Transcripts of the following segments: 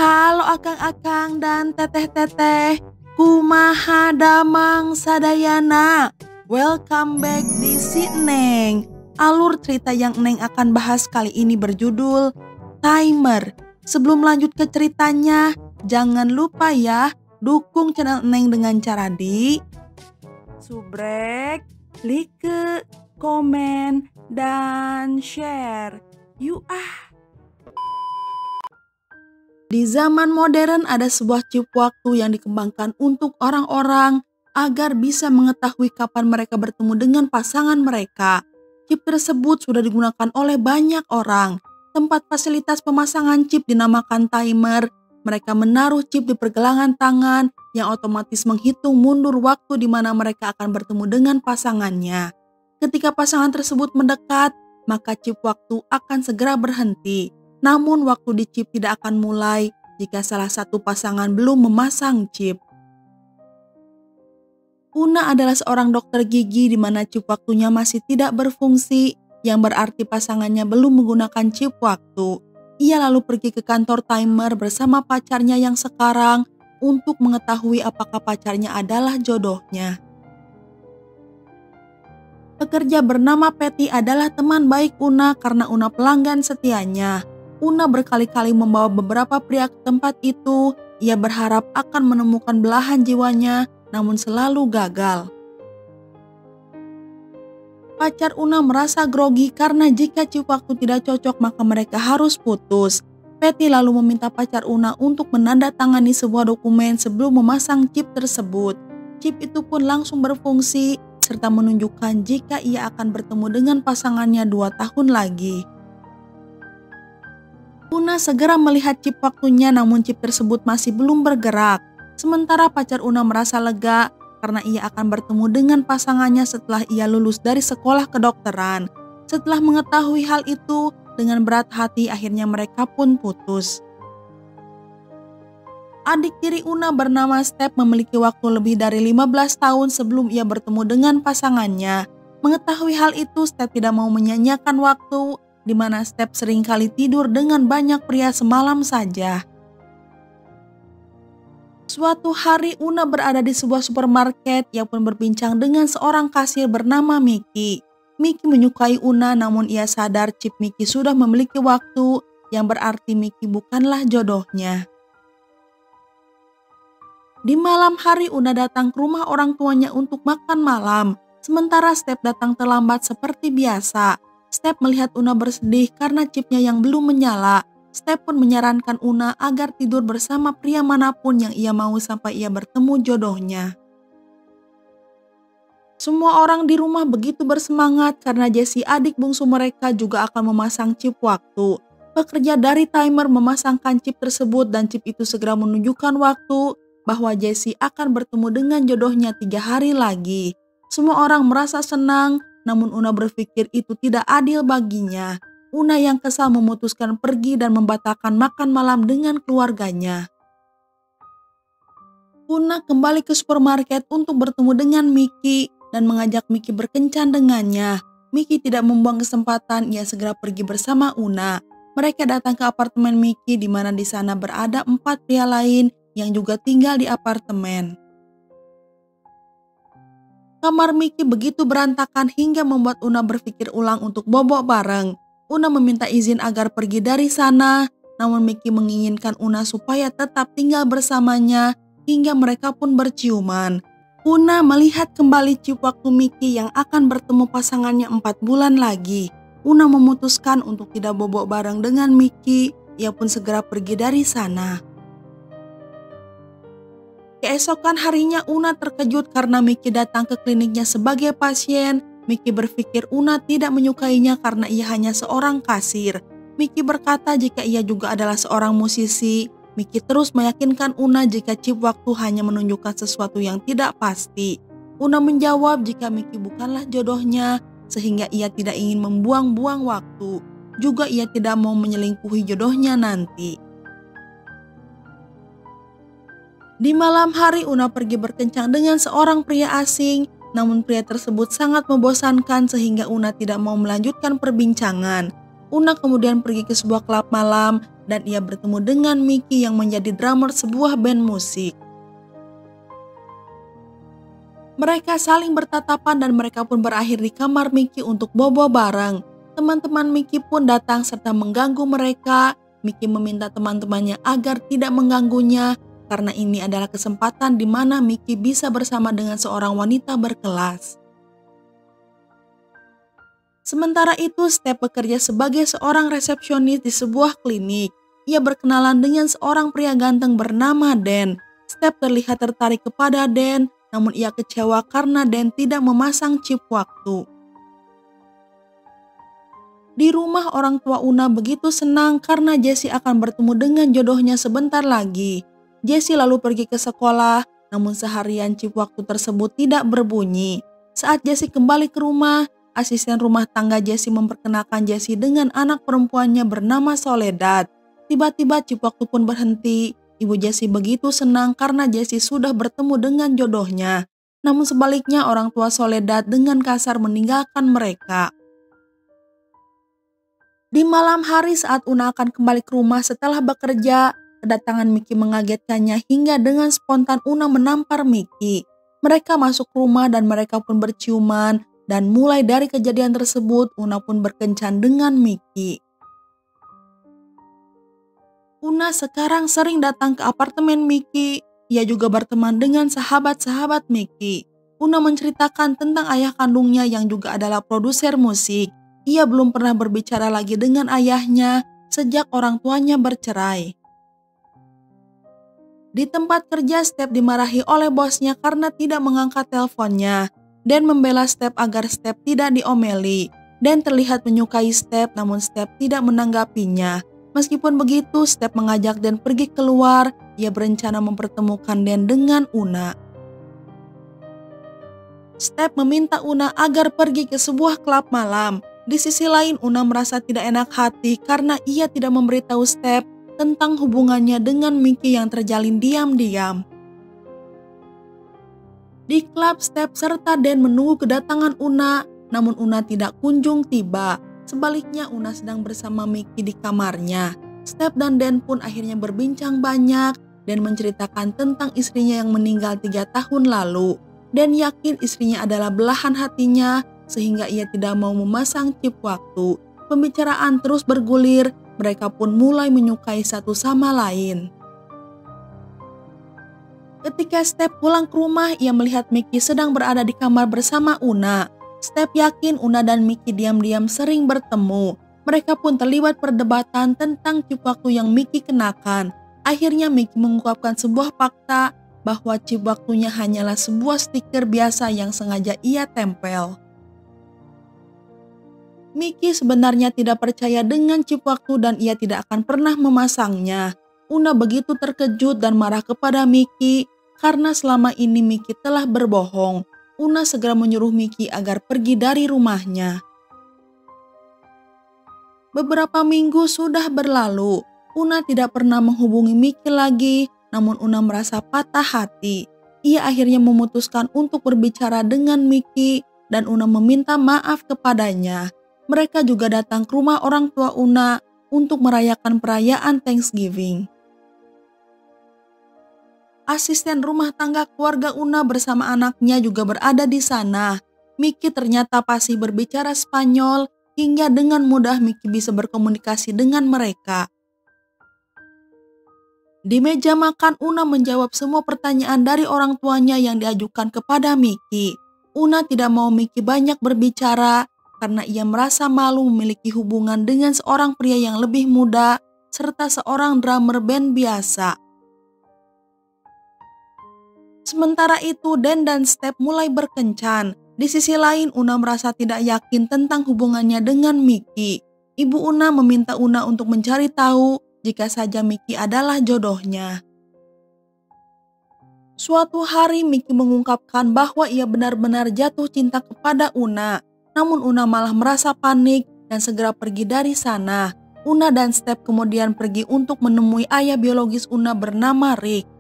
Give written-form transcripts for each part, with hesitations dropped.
Halo akang-akang dan teteh-teteh, kumaha damang sadayana. Welcome back di si Neng. Alur cerita yang Neng akan bahas kali ini berjudul Timer. Sebelum lanjut ke ceritanya, jangan lupa ya dukung channel Neng dengan cara di subrek, like, komen, dan share. Yuk Di zaman modern ada sebuah chip waktu yang dikembangkan untuk orang-orang agar bisa mengetahui kapan mereka bertemu dengan pasangan mereka. Chip tersebut sudah digunakan oleh banyak orang. Tempat fasilitas pemasangan chip dinamakan timer. Mereka menaruh chip di pergelangan tangan yang otomatis menghitung mundur waktu di mana mereka akan bertemu dengan pasangannya. Ketika pasangan tersebut mendekat, maka chip waktu akan segera berhenti. Namun waktu di chip tidak akan mulai jika salah satu pasangan belum memasang chip. Una adalah seorang dokter gigi di mana chip waktunya masih tidak berfungsi, yang berarti pasangannya belum menggunakan chip waktu. Ia lalu pergi ke kantor timer bersama pacarnya yang sekarang untuk mengetahui apakah pacarnya adalah jodohnya. Pekerja bernama Patty adalah teman baik Una karena Una pelanggan setianya. Una berkali-kali membawa beberapa pria ke tempat itu. Ia berharap akan menemukan belahan jiwanya, namun selalu gagal. Pacar Una merasa grogi karena jika chip waktu tidak cocok maka mereka harus putus. Patty lalu meminta pacar Una untuk menandatangani sebuah dokumen sebelum memasang chip tersebut. Chip itu pun langsung berfungsi serta menunjukkan jika ia akan bertemu dengan pasangannya 2 tahun lagi. Una segera melihat chip waktunya, namun chip tersebut masih belum bergerak. Sementara pacar Una merasa lega karena ia akan bertemu dengan pasangannya setelah ia lulus dari sekolah kedokteran. Setelah mengetahui hal itu, dengan berat hati akhirnya mereka pun putus. Adik tiri Una bernama Step memiliki waktu lebih dari 15 tahun sebelum ia bertemu dengan pasangannya. Mengetahui hal itu, Step tidak mau menyanyiakan waktu, di mana Step seringkali tidur dengan banyak pria semalam saja. Suatu hari Una berada di sebuah supermarket. Ia pun berbincang dengan seorang kasir bernama Mickey. Mickey menyukai Una, namun ia sadar chip Mickey sudah memiliki waktu, yang berarti Mickey bukanlah jodohnya. Di malam hari Una datang ke rumah orang tuanya untuk makan malam, sementara Step datang terlambat seperti biasa. Step melihat Una bersedih karena chipnya yang belum menyala. Step pun menyarankan Una agar tidur bersama pria manapun yang ia mau sampai ia bertemu jodohnya. Semua orang di rumah begitu bersemangat karena Jessie, adik bungsu mereka, juga akan memasang chip waktu. Pekerja dari timer memasangkan chip tersebut dan chip itu segera menunjukkan waktu bahwa Jessie akan bertemu dengan jodohnya 3 hari lagi. Semua orang merasa senang. Namun Una berpikir itu tidak adil baginya. Una yang kesal memutuskan pergi dan membatalkan makan malam dengan keluarganya. Una kembali ke supermarket untuk bertemu dengan Mickey dan mengajak Mickey berkencan dengannya. Mickey tidak membuang kesempatan, ia segera pergi bersama Una. Mereka datang ke apartemen Mickey di mana di sana berada 4 pria lain yang juga tinggal di apartemen. Kamar Mickey begitu berantakan hingga membuat Una berpikir ulang untuk bobok bareng. Una meminta izin agar pergi dari sana, namun Mickey menginginkan Una supaya tetap tinggal bersamanya hingga mereka pun berciuman. Una melihat kembali chip waktu Mickey yang akan bertemu pasangannya 4 bulan lagi. Una memutuskan untuk tidak bobok bareng dengan Mickey, ia pun segera pergi dari sana. Keesokan harinya Una terkejut karena Mickey datang ke kliniknya sebagai pasien. Mickey berpikir Una tidak menyukainya karena ia hanya seorang kasir. Mickey berkata jika ia juga adalah seorang musisi. Mickey terus meyakinkan Una jika chip waktu hanya menunjukkan sesuatu yang tidak pasti. Una menjawab jika Mickey bukanlah jodohnya, sehingga ia tidak ingin membuang-buang waktu. Juga ia tidak mau menyelingkuhi jodohnya nanti. Di malam hari Una pergi berkencan dengan seorang pria asing, namun pria tersebut sangat membosankan sehingga Una tidak mau melanjutkan perbincangan. Una kemudian pergi ke sebuah klub malam dan ia bertemu dengan Mickey yang menjadi drummer sebuah band musik. Mereka saling bertatapan dan mereka pun berakhir di kamar Mickey untuk bobo bareng. Teman-teman Mickey pun datang serta mengganggu mereka. Mickey meminta teman-temannya agar tidak mengganggunya karena ini adalah kesempatan di mana Mickey bisa bersama dengan seorang wanita berkelas. Sementara itu, Step bekerja sebagai seorang resepsionis di sebuah klinik. Ia berkenalan dengan seorang pria ganteng bernama Dan. Step terlihat tertarik kepada Dan, namun ia kecewa karena Dan tidak memasang chip waktu. Di rumah, orang tua Una begitu senang karena Jessie akan bertemu dengan jodohnya sebentar lagi. Jessie lalu pergi ke sekolah, namun seharian chip waktu tersebut tidak berbunyi. Saat Jessie kembali ke rumah, asisten rumah tangga Jessie memperkenalkan Jessie dengan anak perempuannya bernama Soledad. Tiba-tiba chip waktu pun berhenti. Ibu Jessie begitu senang karena Jessie sudah bertemu dengan jodohnya. Namun sebaliknya orang tua Soledad dengan kasar meninggalkan mereka. Di malam hari saat Una akan kembali ke rumah setelah bekerja, kedatangan Mickey mengagetkannya hingga dengan spontan Una menampar Mickey. Mereka masuk rumah dan mereka pun berciuman dan mulai dari kejadian tersebut Una pun berkencan dengan Mickey. Una sekarang sering datang ke apartemen Mickey. Ia juga berteman dengan sahabat-sahabat Mickey. Una menceritakan tentang ayah kandungnya yang juga adalah produser musik. Ia belum pernah berbicara lagi dengan ayahnya sejak orang tuanya bercerai. Di tempat kerja, Step dimarahi oleh bosnya karena tidak mengangkat teleponnya. Dan membela Step agar Step tidak diomeli. Dan terlihat menyukai Step, namun Step tidak menanggapinya. Meskipun begitu, Step mengajak Dan pergi keluar. Ia berencana mempertemukan Dan dengan Una. Step meminta Una agar pergi ke sebuah klub malam. Di sisi lain, Una merasa tidak enak hati karena ia tidak memberitahu Step tentang hubungannya dengan Mickey yang terjalin diam-diam. Di klub, Step serta Dan menunggu kedatangan Una, namun Una tidak kunjung tiba. Sebaliknya, Una sedang bersama Mickey di kamarnya. Step dan Dan pun akhirnya berbincang banyak dan menceritakan tentang istrinya yang meninggal 3 tahun lalu. Dan yakin istrinya adalah belahan hatinya, sehingga ia tidak mau memasang chip waktu. Pembicaraan terus bergulir, mereka pun mulai menyukai satu sama lain. Ketika Step pulang ke rumah, ia melihat Mickey sedang berada di kamar bersama Una. Step yakin Una dan Mickey diam-diam sering bertemu. Mereka pun terlibat perdebatan tentang chip waktu yang Mickey kenakan. Akhirnya Mickey mengungkapkan sebuah fakta bahwa chip waktunya hanyalah sebuah stiker biasa yang sengaja ia tempel. Mickey sebenarnya tidak percaya dengan chip waktu dan ia tidak akan pernah memasangnya. Una begitu terkejut dan marah kepada Mickey karena selama ini Mickey telah berbohong. Una segera menyuruh Mickey agar pergi dari rumahnya. Beberapa minggu sudah berlalu. Una tidak pernah menghubungi Mickey lagi, namun Una merasa patah hati. Ia akhirnya memutuskan untuk berbicara dengan Mickey dan Una meminta maaf kepadanya. Mereka juga datang ke rumah orang tua Una untuk merayakan perayaan Thanksgiving. Asisten rumah tangga keluarga Una bersama anaknya juga berada di sana. Mickey ternyata fasih berbicara Spanyol hingga dengan mudah Mickey bisa berkomunikasi dengan mereka. Di meja makan, Una menjawab semua pertanyaan dari orang tuanya yang diajukan kepada Mickey. Una tidak mau Mickey banyak berbicara karena ia merasa malu memiliki hubungan dengan seorang pria yang lebih muda serta seorang drummer band biasa. Sementara itu, Dan dan Step mulai berkencan. Di sisi lain, Una merasa tidak yakin tentang hubungannya dengan Mickey. Ibu Una meminta Una untuk mencari tahu jika saja Mickey adalah jodohnya. Suatu hari Mickey mengungkapkan bahwa ia benar-benar jatuh cinta kepada Una. Namun Una malah merasa panik dan segera pergi dari sana. Una dan Step kemudian pergi untuk menemui ayah biologis Una bernama Rick.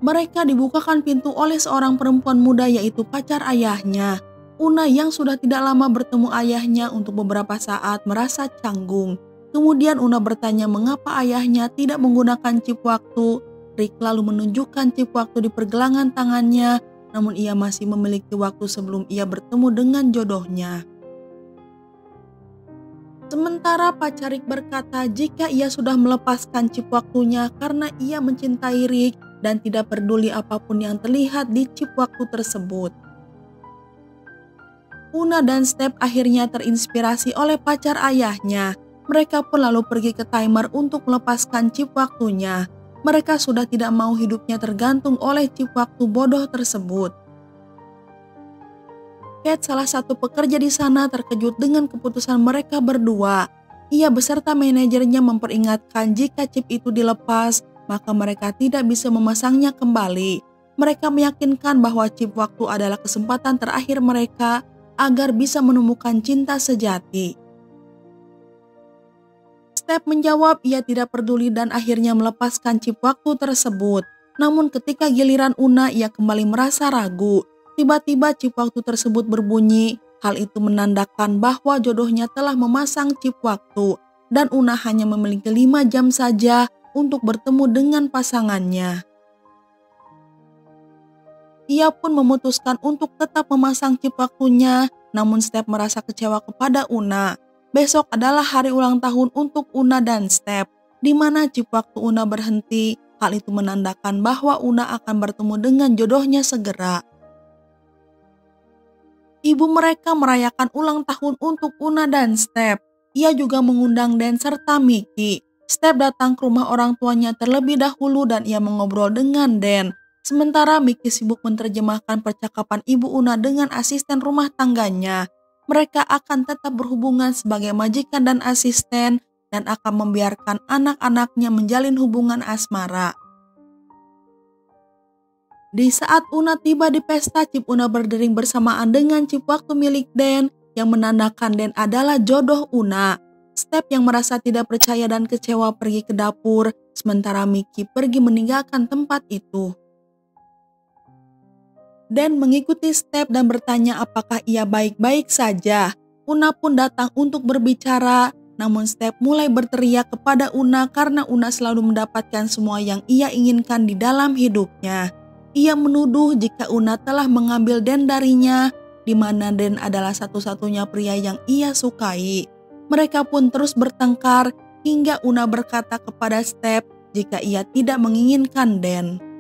Mereka dibukakan pintu oleh seorang perempuan muda yaitu pacar ayahnya. Una yang sudah tidak lama bertemu ayahnya untuk beberapa saat merasa canggung. Kemudian Una bertanya mengapa ayahnya tidak menggunakan chip waktu. Rick lalu menunjukkan chip waktu di pergelangan tangannya, namun ia masih memiliki waktu sebelum ia bertemu dengan jodohnya. Sementara pacar Rick berkata jika ia sudah melepaskan chip waktunya karena ia mencintai Rick dan tidak peduli apapun yang terlihat di chip waktu tersebut. Una dan Step akhirnya terinspirasi oleh pacar ayahnya. Mereka pun lalu pergi ke timer untuk melepaskan chip waktunya. Mereka sudah tidak mau hidupnya tergantung oleh chip waktu bodoh tersebut. Kate, salah satu pekerja di sana, terkejut dengan keputusan mereka berdua. Ia beserta manajernya memperingatkan jika chip itu dilepas, maka mereka tidak bisa memasangnya kembali. Mereka meyakinkan bahwa chip waktu adalah kesempatan terakhir mereka agar bisa menemukan cinta sejati. Step menjawab ia tidak peduli dan akhirnya melepaskan chip waktu tersebut. Namun ketika giliran Una, ia kembali merasa ragu. Tiba-tiba chip waktu tersebut berbunyi. Hal itu menandakan bahwa jodohnya telah memasang chip waktu dan Una hanya memiliki 5 jam saja untuk bertemu dengan pasangannya. Ia pun memutuskan untuk tetap memasang chip waktunya, namun Step merasa kecewa kepada Una. Besok adalah hari ulang tahun untuk Una dan Step, di mana chip waktu Una berhenti. Hal itu menandakan bahwa Una akan bertemu dengan jodohnya segera. Ibu mereka merayakan ulang tahun untuk Una dan Step. Ia juga mengundang Dan serta Mickey. Step datang ke rumah orang tuanya terlebih dahulu dan ia mengobrol dengan Dan. Sementara Mickey sibuk menerjemahkan percakapan ibu Una dengan asisten rumah tangganya. Mereka akan tetap berhubungan sebagai majikan dan asisten dan akan membiarkan anak-anaknya menjalin hubungan asmara. Di saat Una tiba di pesta, chip Una berdering bersamaan dengan chip waktu milik Dan yang menandakan Dan adalah jodoh Una. Step yang merasa tidak percaya dan kecewa pergi ke dapur, sementara Mickey pergi meninggalkan tempat itu. Dan mengikuti Step dan bertanya apakah ia baik-baik saja. Una pun datang untuk berbicara, namun Step mulai berteriak kepada Una karena Una selalu mendapatkan semua yang ia inginkan di dalam hidupnya. Ia menuduh jika Una telah mengambil Dan darinya, di mana Dan adalah satu-satunya pria yang ia sukai. Mereka pun terus bertengkar hingga Una berkata kepada Step jika ia tidak menginginkan Dan.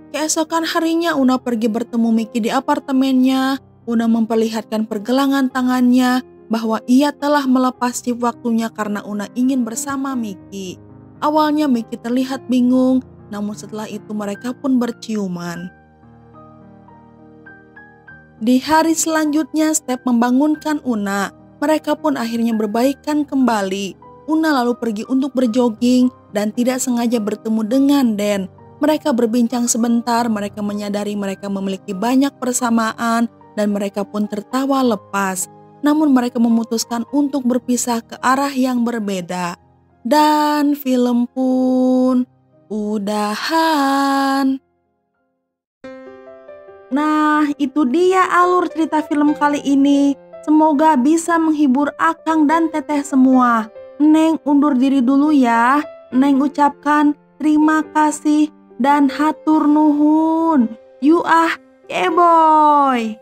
Keesokan harinya Una pergi bertemu Mickey di apartemennya. Una memperlihatkan pergelangan tangannya bahwa ia telah melepas chip waktunya karena Una ingin bersama Mickey. Awalnya Mickey terlihat bingung, namun setelah itu mereka pun berciuman. Di hari selanjutnya Step membangunkan Una. Mereka pun akhirnya berbaikan kembali. Una lalu pergi untuk berjogging dan tidak sengaja bertemu dengan Dan. Mereka berbincang sebentar, mereka menyadari mereka memiliki banyak persamaan dan mereka pun tertawa lepas. Namun mereka memutuskan untuk berpisah ke arah yang berbeda. Dan film pun udahan. Nah, itu dia alur cerita film kali ini. Semoga bisa menghibur Akang dan Teteh semua. Neng undur diri dulu ya. Neng ucapkan terima kasih dan hatur nuhun. You ah keboy.